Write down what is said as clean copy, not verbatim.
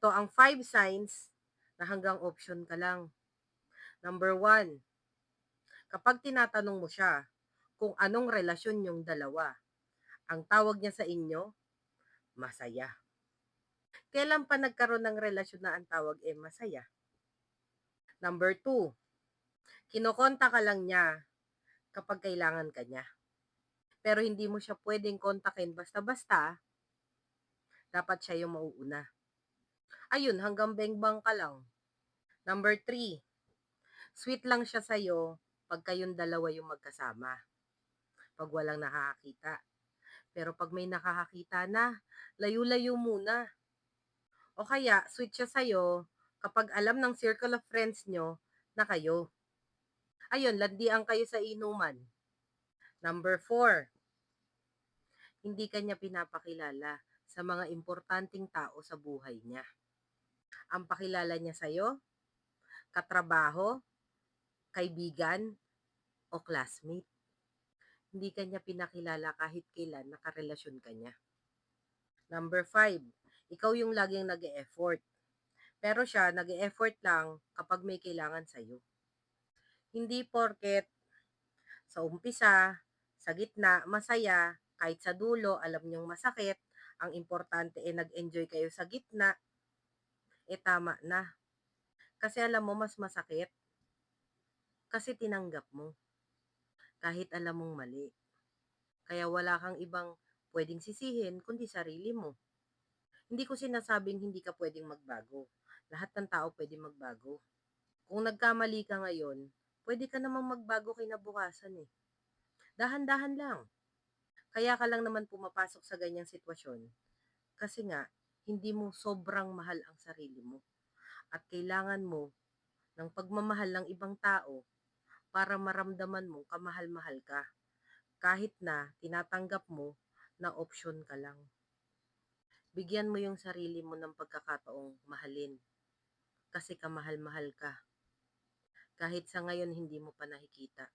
Ito ang 5 signs na hanggang option ka lang. Number 1, kapag tinatanong mo siya kung anong relasyon yung dalawa, ang tawag niya sa inyo, masaya. Kailan pa nagkaroon ng relasyon na ang tawag masaya? Number 2, kinokonta ka lang niya kapag kailangan ka niya. Pero hindi mo siya pwedeng kontakin basta-basta, dapat siya yung mauuna. Ayun, hanggang bengbang ka lang. Number 3, sweet lang siya sa'yo pag kayong dalawa yung magkasama, pag walang nakakakita. Pero pag may nakakakita na, layo-layo muna. O kaya, sweet siya sa'yo kapag alam ng circle of friends nyo na kayo. Ayun, landian kayo sa inuman. Number 4, hindi kanya pinapakilala sa mga importanteng tao sa buhay niya. Ang pakilala niya sa'yo, katrabaho, kaibigan, o classmate. Hindi kanya pinakilala kahit kailan nakarelasyon ka niya. Number 5, ikaw yung laging nag-e-effort. Pero siya nag-e-effort lang kapag may kailangan sa'yo. Hindi porket sa umpisa, sa gitna, masaya, kahit sa dulo, alam niyong masakit, ang importante nag-enjoy kayo sa gitna, tama na. Kasi alam mo mas masakit, kasi tinanggap mo, kahit alam mong mali. Kaya wala kang ibang pwedeng sisihin kundi sarili mo. Hindi ko sinasabing hindi ka pwedeng magbago. Lahat ng tao pwedeng magbago. Kung nagkamali ka ngayon, pwede ka namang magbago kinabukasan eh. Dahan-dahan lang. Kaya ka lang naman pumapasok sa ganyang sitwasyon. Kasi nga, hindi mo sobrang mahal ang sarili mo. At kailangan mo ng pagmamahal ng ibang tao para maramdaman mo kamahal-mahal ka. Kahit na tinatanggap mo na option ka lang. Bigyan mo yung sarili mo ng pagkakataong mahalin. Kasi kamahal-mahal ka. Kahit sa ngayon hindi mo pa nakikita.